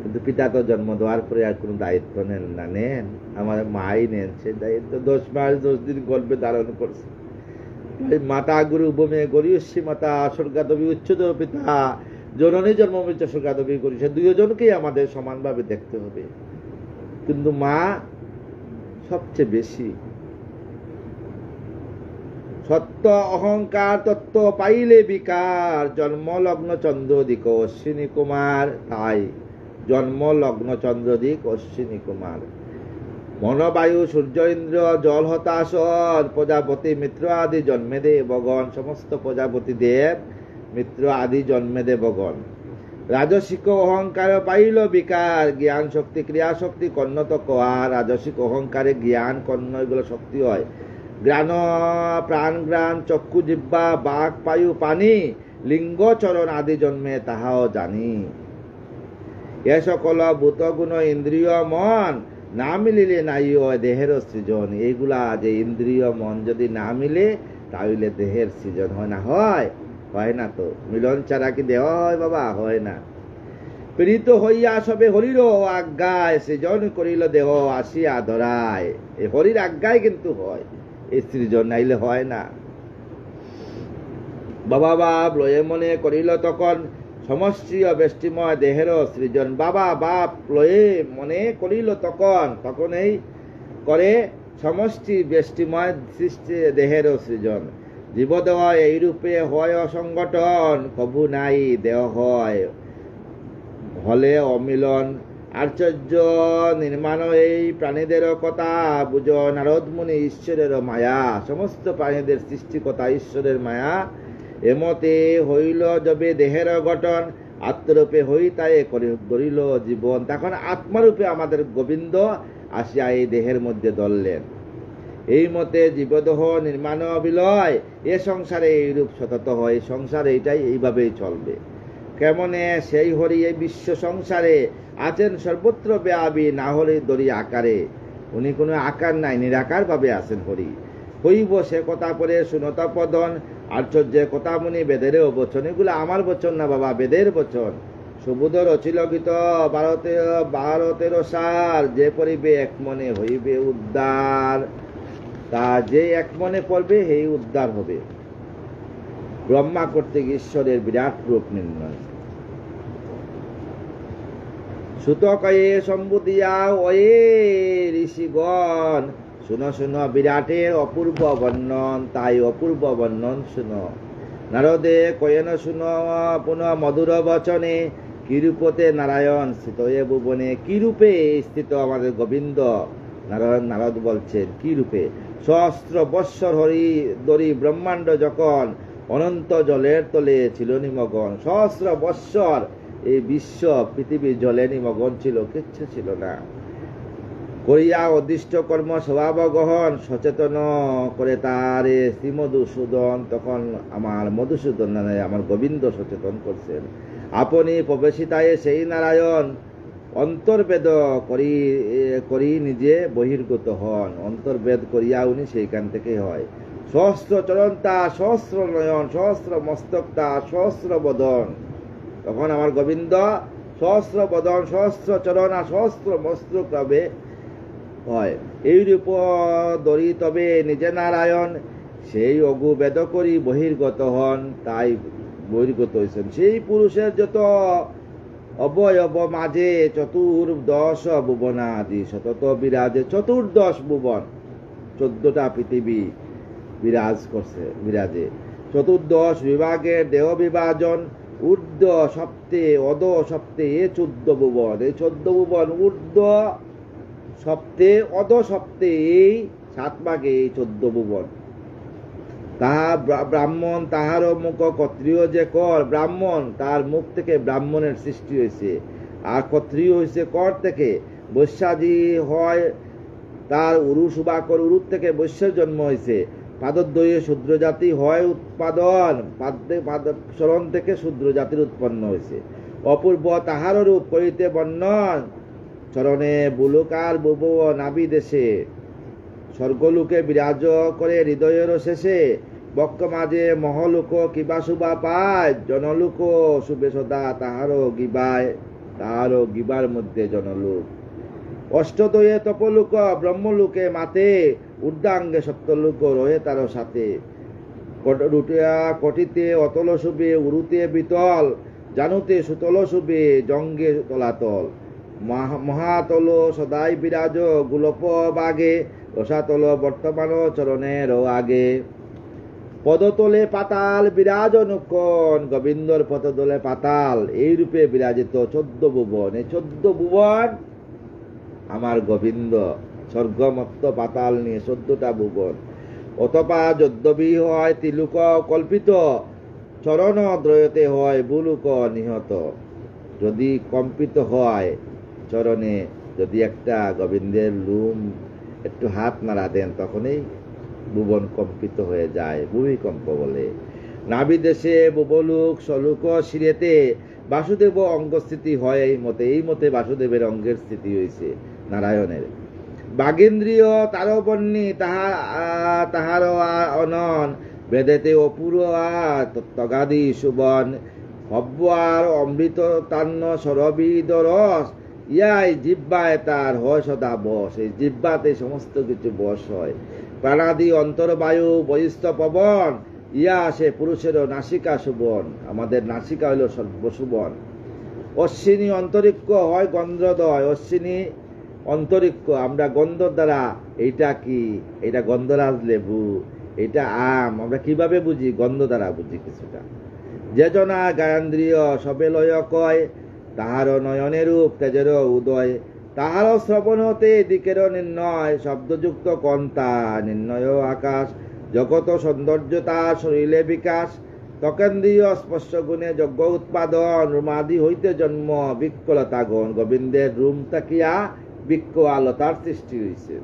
কিন্তু পিতা তো জন্ম দেওয়ার পরে আর কোনো দায়িত্ব নেন না। নেন আমার মাই নেন সে দায়িত্ব। 10 মাস 10 দিন গর্ভে ধারণ করছে। মাতা গুরু ভূমে গরিয়সী মাতা স্বর্গাদবি উচ্চদ পিতা জননী জন্মমিচ্ছ স্বর্গাদবি করি, সে দুজনকেই আমাদের সমানভাবে দেখতে হবে। কিন্তু মা সবচেয়ে বেশি। সত্য অহংকার তত্ত্ব পাইলে বিকার, জন্মলগ্ন চন্দ্রদিক অশ্বিনী কুমার। তাই জন্মলগ্ন চন্দ্রদিক অশ্বিনী কুমার। মনোবায়ু সূর্য ইন্দ্র জল হতাশন, প্রজাপতি মিত্র আদি জন্মে দেবগণ। সমস্ত প্রজাপতি দেব মিত্র আদি জন্মে দেবগণ। রাজসিক অহংকার পাইল বিকার, জ্ঞান শক্তি ক্রিয়া শক্তি কর্ণত কহার। রাজসিক অহংকারে জ্ঞান কর্ণ এগুলো শক্তি হয়। গ্রাণ প্রাণ গ্রাণ চক্ষু জিহ্বা বাক পায়ু পানি, লিঙ্গ চরণ আদি জন্মে তাহাও জানি। এ সকল ভূত গুণ ইন্দ্রিয় মন, না মিলিলে নাই হয় দেহের সৃজন। এইগুলা যে ইন্দ্রিয় মন যদি না মিলে, তাহলে দেহের সৃজন হয় না। হয় না তো। মিলন ছাড়া কি দেহ হয় বাবা? হয় না। পীড়িত হইয়া সবে হরির আজ্ঞায়, সৃজন করিল দেহ আসিয়া ধরায়। এই হরির আজ্ঞায় কিন্তু হয়, এই সৃজন নাইলে হয় না। বাবা বাপ লয়ে মনে করিল তখন, সমষ্টি বেষ্টিময় দেহের সৃজন। বাবা বাপ লয়ে মনে করিল তখন এই করে সমষ্টি বেষ্টিময় সৃষ্টি দেহের সৃজন। জীবদেহ এইরূপে হয় অসংগঠন, কবু নাই দেহ হয় হলে অমিলন। আশ্চর্য নির্মাণ এই প্রাণীদের কথা, বুঝ নারদ মুনি ঈশ্বরের মায়া। সমস্ত প্রাণীদের সৃষ্টি কথা ঈশ্বরের মায়া। এমতে হইল যবে দেহের গঠন, আত্মরূপে হইতাই করিল জীবন। তখন আত্মারূপে আমাদের গোবিন্দ আসিয়া এই দেহের মধ্যে ধরলেন। এই মতে জীবদেহ নির্মাণ বিলয়, এ সংসারে এইরূপ সতত হয়। সংসার এইটাই এইভাবেই চলবে। কেমনে সেই হরি এই বিশ্ব সংসারে আছেন সর্বত্র ব্যাপী, না হলে দরি আকারে। উনি কোনো আকার নাই, নিরাকার ভাবে আছেন হরি। হইব সে কথা পরে শুনত পদন, আশ্চর্যের কথা মুনি বেদেরও বচন। এগুলো আমার বচন না বাবা, বেদের বচন। সুবোধ রচিল গীত ভারতের সার, যে পড়িবে এক মনে হইবে উদ্ধার। তা যে এক মনে পড়বে সেই উদ্ধার হবে। ব্রহ্মা কর্তৃক ঈশ্বরের বিরাট রূপ নির্ণয়। সুত কয়ে সম্বুদিয়া ওয়ে ঋষিগণ, শুনো শুনো বিরাটের অপূর্ব বর্ণন, তাই অপূর্ব বর্ণন শুনো। নারদে কয়েন শুনো পুনঃ মধুর বচনে, কিরূপতে নারায়ণ স্থিত এ ভুবনে। কিরূপে স্থিত আমাদের গোবিন্দ? নারদ বলছেন কিরূপে? সহস্র বৎসর হরি দরি ব্রহ্মাণ্ড যখন অনন্ত জলের তলে ছিল নিমগ্ন। সহস্র বৎসর এই বিশ্ব পৃথিবী জলে নিমগ্ন ছিল, কিচ্ছু ছিল না। করিয়া অদৃষ্ট কর্ম স্বভাব গ্রহণ, সচেতন করে তারে শ্রী মধুসূদন। তখন আমার মধুসূদন মানে আমার গোবিন্দ সচেতন করছেন। আপনি প্রবেশিতায় সেই নারায়ণ, অন্তর্বেদ করি নিজে বহির্গত হন। অন্তর্বেদ করিয়া উনি সেইখান থেকে হয়। সহস্র চরণ তা সহস্র নয়ন, সহস্র মস্তক তা সহস্র বদন। তখন আমার গোবিন্দ সহস্র বদন, সহস্র চরণ আর সহস্র মস্তক রবে হয়। এইরূপ দরি তবে নিজে নারায়ণ, সেই অগু বেদ করি বহির্গত হন। তাই বহির্গত হয়েছেন। সেই পুরুষের যত অবয়ব মাঝে চতুর্দশ ভুবনাদি সতত বিরাজে। চতুর্দশ ভুবন, 14টা পৃথিবী বিরাজে। চতুর্দশ বিভাগের দেহ বিভাজন, ঊর্ধ্ব সপ্তে অধ সপ্তে এ 14 ভুবন। এই 14 ভুবন ঊর্ধ্ব সপ্তে অধ সপ্তে এই 7 ভাগে এই 14 ভুবন। তাহা ব্রাহ্মণ তাহারও মুখ ক্ষত্রিয় যে কর। ব্রাহ্মণ, তার মুখ থেকে ব্রাহ্মণের সৃষ্টি হয়েছে। আর ক্ষত্রিয় হয়েছে কর থেকে। বৈশ্যাদি হয় তার উরু সুবাকর, উরুর থেকে বৈশ্যের জন্ম হয়েছে। পাদদ্বয়ে শূদ্র জাতি হয় উৎপাদন, চরণ থেকে শূদ্র জাতির উৎপন্ন হয়েছে। অপূর্ব তাহার রূপ করিতে বর্ণন, চরণে বুলুকার বুব নাভি দেশে। স্বর্গলোকে বিরাজ করে হৃদয়ের শেষে। বক্ষ মাঝে মহলোক কিবা শুভা পায়, জনলোক শুভে সদা তাহারও গিবায়। তাহারও গিবার মধ্যে জনলোক। অষ্টদয়ে তপলোক ব্রহ্মলোকে মাতে, ঊর্ধ্বাঙ্গে সপ্তলোক রহে তার সাথে। কটিতে অতল শুভে উরুতে বিতল, জানুতে সুতল শুভে জঙ্গে তলাতল। মহাতল সদাই বিরাজ গোলপ বাগে, রসাতল বর্তমান চরণের আগে। পদতলে পাতাল বিরাজ অনুক্ষণ, গোবিন্দর পদতলে পাতাল। এই রূপে বিরাজিত 14 ভুবন। এই 14 ভুবন আমার গোবিন্দ। স্বর্গমত্ত পাতাল নিয়ে 14টা ভুবন। অতপা যদ্যবি হয় তিলুক কল্পিত, চরণ দ্রয়তে হয় বুলুক নিহত। যদি কম্পিত হয় চরণে, যদি একটা গোবিন্দের লুম একটু হাত নাড়া দেন, তখনই ভুবন কম্পিত হয়ে যায়, ভূমিকম্প বলে। নাভি দেশে বুবলুক সলুক শিরেতে, বাসুদেব অঙ্গস্থিতি হয় এই মতে। এই মতে বাসুদেবের অঙ্গের স্থিতি হয়েছে নারায়ণের। বাগেন্দ্রীয় তারবর্ণী তাহার অনন, বেদেতে অপুর তত্ত্বগাদি সুবন। হব্য আর অমৃত তান্ন সরবিদ রস, ইয়াই জিহ্বায় তার হয় সদা বস। এই জিহ্বাতে সমস্ত কিছু বস হয়। প্রাণাদি অন্তর্বায়ু বহিস্থ পবন, ইয়া সে পুরুষেরও নাসিকা সুবন। আমাদের নাসিকা হইল সর্বসুবন। অশ্বিনী অন্তরিক্ষ হয় গন্ধদয়। অশ্বিনী অন্তরিক্ষ, আমরা গন্ধ দ্বারা, এইটা কি, এটা গন্ধরাজ লেবু, এটা আম, আমরা কিভাবে বুঝি? গন্ধ দ্বারা বুঝি কিছুটা। যে জনা গায়ন্দ্রীয় সবে লয় কয়, তাহারও নয়নের রূপ তেজেরও উদয়। তাহারও শ্রবণ হতে দিকেরও নির্ণয়, শব্দযুক্ত কন্তা নির্ণয় আকাশ। জগত সৌন্দর্যতা শরীরে বিকাশ, তকেন্দ্রীয় স্পর্শ গুণে যজ্ঞ উৎপাদন। রুমাদি হইতে জন্ম বৃক্ষলতাগণ, গোবিন্দের রুম তাকিয়া বৃক্ষ আলতার সৃষ্টি হয়েছে।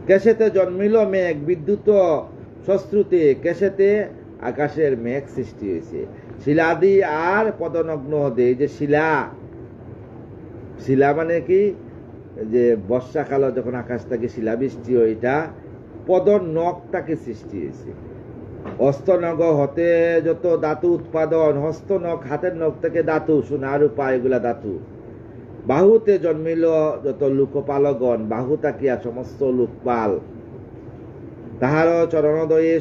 কেশেতে জন্মিল মেঘ বিদ্যুৎ সশ্রুতে, কেশেতে আকাশের মেঘ সৃষ্টি হয়েছে। শিলাদি আর পদনগ্ন হতে, এই যে শিলা, শিলা মানে কি? যে বর্ষাকালে যখন আকাশ থেকে শিলাবৃষ্টি হয়, এটা পদর নখ থেকে সৃষ্টি হয়েছে। হস্তনখ হতে যত ধাতু উৎপাদন, হস্তনখ হাতের নখ থেকে ধাতু, সোনা রূপা এগুলা ধাতু। বাহুতে জন্মিল যত লোকপালগণ, বাহু তাকিয়া সমস্ত লোকপাল। তাহার চরণদয়ে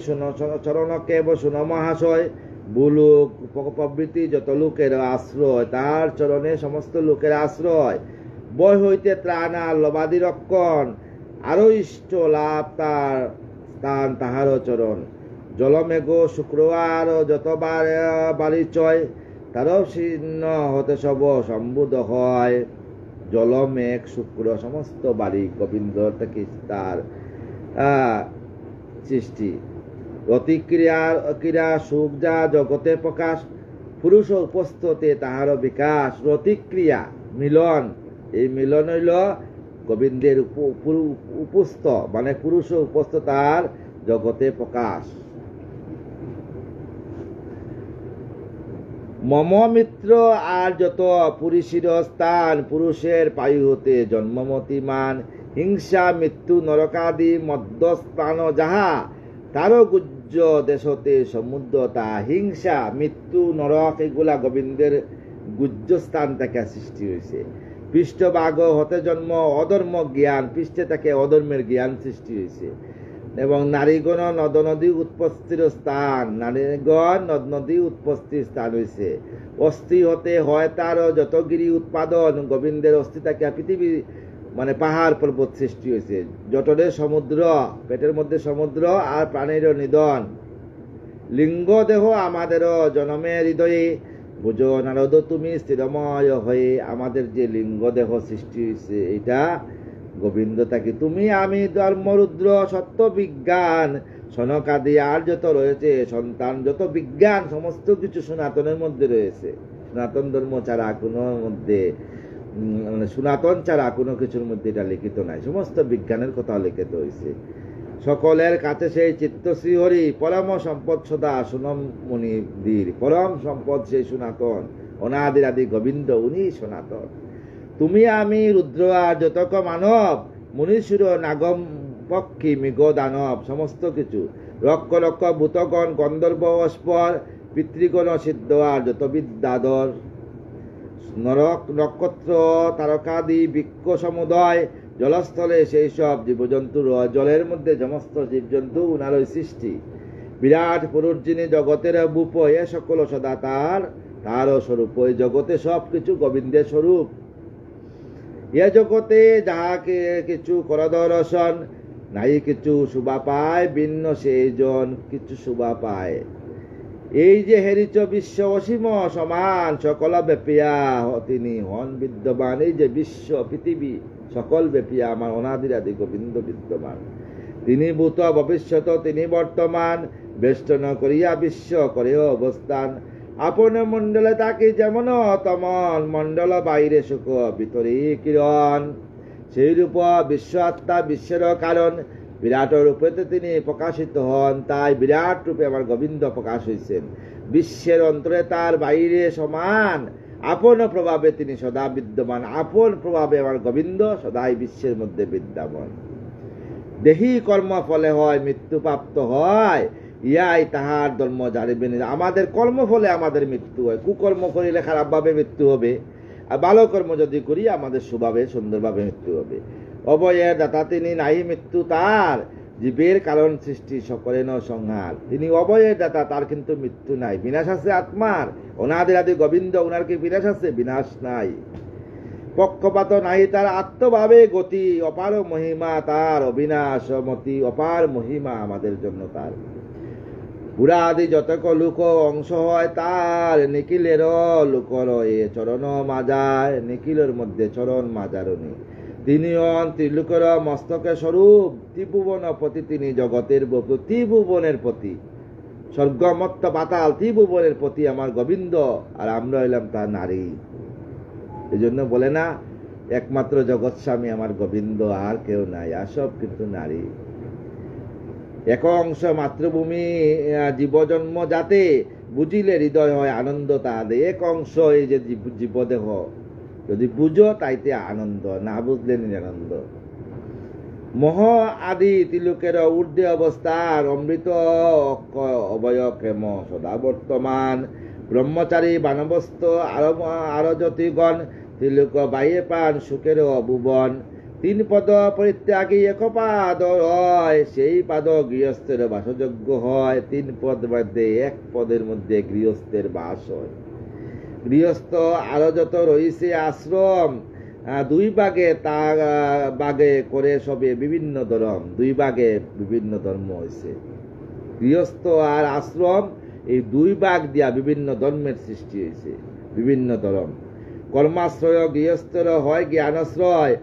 চরণকে শুন মহাশয়, বুলুক প্রবৃত্তি যত লোকের আশ্রয়, তাহার চরণে সমস্ত লোকের আশ্রয়। বই হইতে ত্রাণ আর লবাদি রক্ষণ, আরো ইষ্ট লাভ তার স্থান তাহার চরণ। জলমেঘ শুক্রবার যতবার বারিচয়, তারও ছিন্ন হতে সব সম্বুধ হয়। জলমেঘ শুক্র সমস্ত বাড়ি গোবিন্দ থেকে তার সৃষ্টি। রতিক্রিয়া সুখ যা জগতে প্রকাশ, পুরুষ উপস্থতে তাহার বিকাশ। রতিক্রিয়া মিলন, এই মিলন হইল গোবিন্দের উপস্থ, মানে পুরুষ উপস্থ তার জগতে প্রকাশ। মম মিত্র আর যত পুরুষের স্থান, পুরুষের পায়ু হতে জন্মমতি মান। হিংসা মৃত্যু নরকাদি মধ্যস্থান যাহা, তারও গুজ্জ দেশতে সমুদ্রতা। হিংসা মৃত্যু নরক এগুলা গোবিন্দের গুজ্জ স্থান থেকে সৃষ্টি হয়েছে। পৃষ্ঠভাগ হতে জন্ম অধর্ম জ্ঞান, পৃষ্ঠে থেকে অধর্মের জ্ঞান সৃষ্টি হয়েছে। এবং নারীগণ নদ নদী উৎপত্তির স্থান, নারীগণ নদ নদী উৎপত্তির স্থান হয়েছে। অস্থি হতে হয় তার যত গিরি উৎপাদন, গোবিন্দের অস্থি থেকে পৃথিবী মানে পাহাড় পর্বত সৃষ্টি হয়েছে। জঠরের সমুদ্র, পেটের মধ্যে সমুদ্র আর প্রাণের নিধন। লিঙ্গ দেহ আমাদেরও জনমের হৃদয়ে, বুঝো নারদ তুমি স্থিরময় হয়ে। আমাদের যে লিঙ্গ দেহ সৃষ্টি হয়েছে, এটা গোবিন্দ তাকে তুমি আমি ধর্মরুদ্র সত্য বিজ্ঞান সনকাদি আর যত রয়েছে সন্তান, যত বিজ্ঞান সমস্ত কিছু সনাতনের মধ্যে রয়েছে। সনাতন ধর্ম ছাড়া কোনো মধ্যে সনাতন ছাড়া কোনো কিছুর মধ্যে এটা লিখিত নাই, সমস্ত বিজ্ঞানের কথা লিখিত হয়েছে। সকলের কাছে সেই চিত্ত শ্রীহরি, পরম সম্পদ সদা সুনম মুনিদের। পরম সম্পদ সেই সনাতন, অনাদির আদি গোবিন্দ, উনি সনাতন। তুমি আমি রুদ্র আর যতক মানব, মুনিসুর নাগম পক্ষী মৃগ দানব, সমস্ত কিছু রক্ষ রক্ষ ভূতগণ গন্ধর্ব অস্পর, পিতৃগণ সিদ্ধ আর যত বিদ্যাধর। নরক নক্ষত্র তারকাদি বৃক্ষ সমুদয়, জলস্থলে সেই সব জীবজন্তু। জলের মধ্যে সমস্ত জীবজন্তু উনারই সৃষ্টি। বিরাট পুরুষ যিনি জগতের ভূপ, এ সকল সদা তারও স্বরূপ। ওই জগতে সব কিছু গোবিন্দের স্বরূপ। এ জগতে যাহাকে কিছু করদর্শন, নাই কিছু শোভা পায়, ভিন্ন সেই জন কিছু শোভা পায়। এই যে হেরিচ বিশ্ব অসীম সমান, সকল ব্যাপিয়া তিনি হন বিদ্যমান। এই যে বিশ্ব পৃথিবী সকল ব্যাপিয়া আমার অনাদিরাদি গোবিন্দ বিদ্যমান। তিনি ভূত ভবিষ্যৎ তিনি বর্তমান, বেষ্টন করিয়া বিশ্ব করে অবস্থান। আপন মণ্ডলে তাকে যেমন তমন, মণ্ডল বাইরে সুখ ভিতরে কিরণ। সেই রূপ বিশ্ব আত্মা বিশ্বের কারণ, বিরাট রূপেতে তিনি প্রকাশিত হন। তাই বিরাট রূপে আমার গোবিন্দ প্রকাশ হয়েছেন। বিশ্বের অন্তরে তার বাইরে সমান, আপন প্রভাবে তিনি সদা বিদ্যমান। আপন প্রভাবে আমার গোবিন্দ সদাই বিশ্বের মধ্যে বিদ্যমান। দেহি কর্ম ফলে হয় মৃত্যু প্রাপ্ত হয়, ইয়াই তাহার ধর্ম জানিবেন। আমাদের কর্ম ফলে আমাদের মৃত্যু হয়। কুকর্ম করিলে খারাপ ভাবে মৃত্যু হবে, আর ভালো কর্ম যদি করি আমাদের সুভাবে সুন্দরভাবে মৃত্যু হবে। অভয়ের দাতা তিনি, নাই মৃত্যু তার, জীবের কারণ সৃষ্টি সকলেন সংহার। তিনি অভয়ের দাতা, তার কিন্তু মৃত্যু নাই। বিনাশ আছে আত্মার, অনাদির আদি গোবিন্দ, ওনার কি বিনাশ আছে? বিনাশ নাই। পক্ষপাত নাই তার, আত্মভাবে গতি, অপার মহিমা তার, অবিনাশমতি অপার মহিমা আমাদের জন্য তার। পুরা আদি যতক লোক অংশ হয় তার, নিখিলের লোকর এ চরণ মাজায়। নিখিলের মধ্যে চরণ মাজারণী। তিনি হন ত্রিলোকের মস্তকে স্বরূপ, ত্রিভুবন পতি তিনি জগতের বপু। ত্রিভুবনের পতি, স্বর্গ মত্ত পাতাল ত্রিভুবনের পতি আমার গোবিন্দ, আর আমরা হইলাম তার নারী। এই জন্য বলে না, একমাত্র জগৎ স্বামী আমার গোবিন্দ, আর কেউ নাই, আর সব কিন্তু নারী। এক অংশ মাতৃভূমি জীবজন্ম যাতে, বুঝিলে হৃদয় হয় আনন্দ তাহাদের। এক অংশ এই যে জীবদেহ, যদি বুঝো তাইতে আনন্দ, না বুঝলে নিরানন্দ। মোহ আদি তিলুকের ঊর্ধ্বে অবস্থার অমৃত অবয় প্রেম সদা বর্তমান। ব্রহ্মচারী বানবস্ত আরজতিগণ তিলুক বাহ্যে প্রাণ সুখের ভুবন। 3 পদ পরিত্যাগী 1 পাদ রয়, সেই পাদ গৃহস্থের বাসযোগ্য হয়। 3 পদ মধ্যে 1 পদের মধ্যে গৃহস্থের বাস হয়। গৃহস্থ আরো যত রয়েছে আশ্রম, 2 ভাগে তা ভাগে করে সবে বিভিন্ন ধর্ম, 2 ভাগে বিভিন্ন ধর্ম হয়েছে। গৃহস্থ আর আশ্রম এই 2 ভাগ দিয়া বিভিন্ন ধর্মের সৃষ্টি হয়েছে, বিভিন্ন ধর্ম। কর্মাশ্রয় গৃহস্থর হয় জ্ঞানাশ্রয়,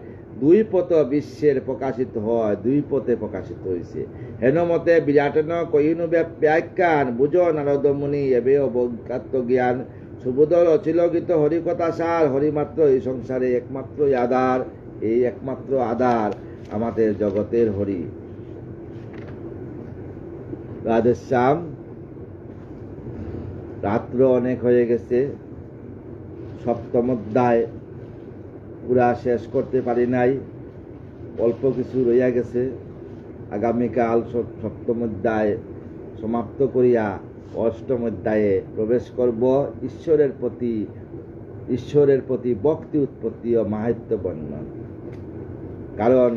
2 পথ বিশ্বের প্রকাশিত হয়, 2 পথে প্রকাশিত হয়েছে। হেন মতে বিরাটন কইনু ব্যাখ্যান, বুঝ নারদ মুনি এবে অবজ্ঞাত জ্ঞান। সুবোধর অচিল গীত হরিকথা সার, হরিমাত্র এই সংসারে একমাত্র আধার, এই একমাত্র আধার আমাদের জগতের হরি। রাধেশ্যাম, রাত্র অনেক হয়ে গেছে, 7ম অধ্যায় পুরা শেষ করতে পারি নাই, অল্প কিছু রইয়া গেছে। আগামীকাল 7ম অধ্যায় সমাপ্ত করিয়া 8ম অধ্যায়ে প্রবেশ করব। ঈশ্বরের প্রতি ভক্তি উৎপত্তি ও মাহাত্ম্য বর্ণন। কারণ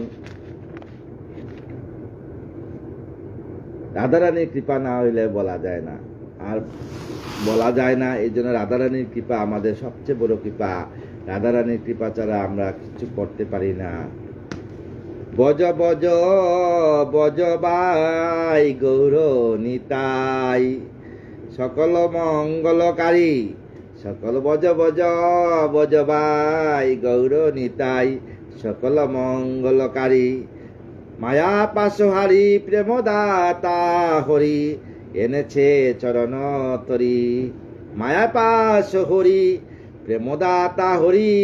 রাধারানীর কৃপা না হইলে বলা যায় না, আর বলা যায় না। এই জন্য রাধারানীর কৃপা আমাদের সবচেয়ে বড় কৃপা। রাধারানীর কৃপা ছাড়া আমরা কিছু করতে পারি না। বজ বজ বজ বাই গৌর নিতাই, সকল মঙ্গলকারী। সকল বজ বজ বজ বাই গৌর নিতাই, সকল মঙ্গলকারী। মায়া পাশহারি প্রেমদাতা হরি, এনেছে চরণ তরি। মায়া পাশ হরি প্রেমদাতা হরি,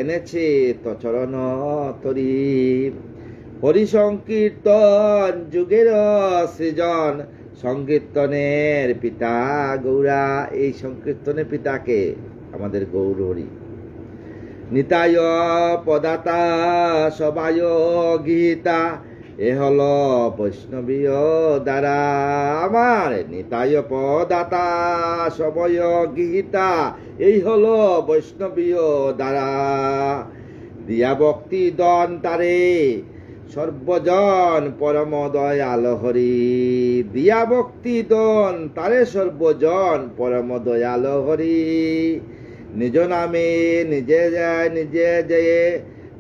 এনেছে তো চরণ তরি। হরি সংকীর্তন যুগের সৃজন, সংকীর্তনের পিতা গৌরা। এই সংকীর্তনের পিতাকে আমাদের গৌর হরি। নিতায় পদাতা সবায় গীতা, এ হল বৈষ্ণবীয় দ্বারা আমার। নিতায় পদাতা সবায় গীতা, এই হল বৈষ্ণবীয় দ্বারা। দিয়া ভক্তি দন তারে সর্বজন পরম দয়াল হরি। দিয়া ভক্তি দন তারে সর্বজন পরম দয়াল হরি। নিজ নামে নিজে যায় নিজে যেয়ে,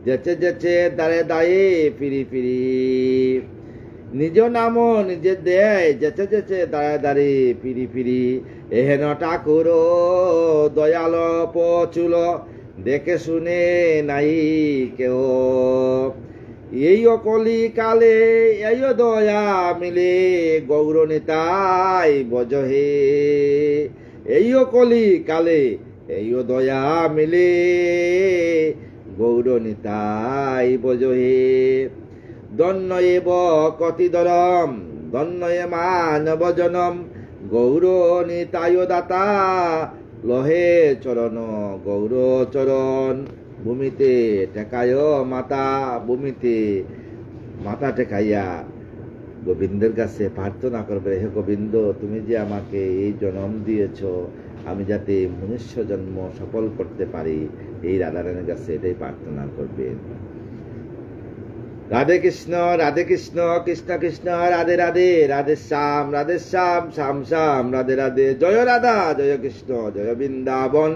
যেচে যেচে দাঁড়ে দাঁড়ে ফিরি ফিরি। নিজ নাম নিজে দেয়, যেচে যেচে দাঁড়ে দাঁড়ে ফিরি ফিরি। এহেন ঠাকুর দয়াল পচুল, দেখে শুনে নাই কেউ। এই অকলি কালে এই দয়া মিলে, গৌর নিতাই বজহে। এই অকলি কালে এই দয়া মিলে, গৌর নিতাই বজহে। দন্য এব কতিদরম, দন্য এ মানব জনম। গৌর নিতায় দাতা লহে চরণ, গৌর চরণ। ভূমিতে টেকায় মাতা, ভূমিতে মাথা টেকাইয়া গোবিন্দের কাছে প্রার্থনা করবে, হে গোবিন্দ, তুমি যে আমাকে এই জন্ম দিয়েছ, আমি যাতে মনুষ্য জন্ম সফল করতে পারি, এই রাধারানীর কাছে এটাই প্রার্থনা করবেন। রাধে কৃষ্ণ কৃষ্ণ কৃষ্ণ রাধে রাধে, রাধে শ্যাম শ্যাম শ্যাম রাধে রাধে। জয় রাধা জয় কৃষ্ণ জয় বৃন্দাবন,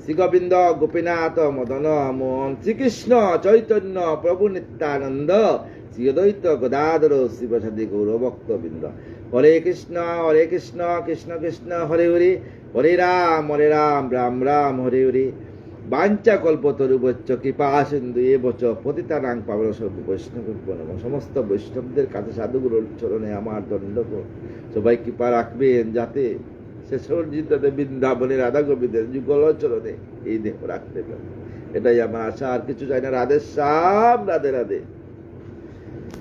শ্রী গোবিন্দ গোপীনাথ মদন মোহন। শ্রীকৃষ্ণ চৈতন্য প্রভু নিত্যানন্দ, শ্রী অদ্বৈত গদাধর শিবসাদী গৌর ভক্তবৃন্দ। হরে কৃষ্ণ কৃষ্ণ কৃষ্ণ হরে হরে, হরে রাম রাম রাম হরে হরে। বাঞ্চা কল্পতরুবচ্চ কৃপা সিন্ধু এবচ পতিতানাং পাবন সর্ব বৈষ্ণব নমঃ। সমস্ত বৈষ্ণবদের কাছে সাধুগুরুর চরণে আমার দণ্ডক। সবাই কৃপা রাখবেন যাতে শেষর্জিত বৃন্দাবনে রাধা গোবিন্দের যুগল চরণে এই দেহ রাখতে পারে, এটাই আমার আশা। আর কিছু চাই না। রাধে শ্যাম রাধে রাধে।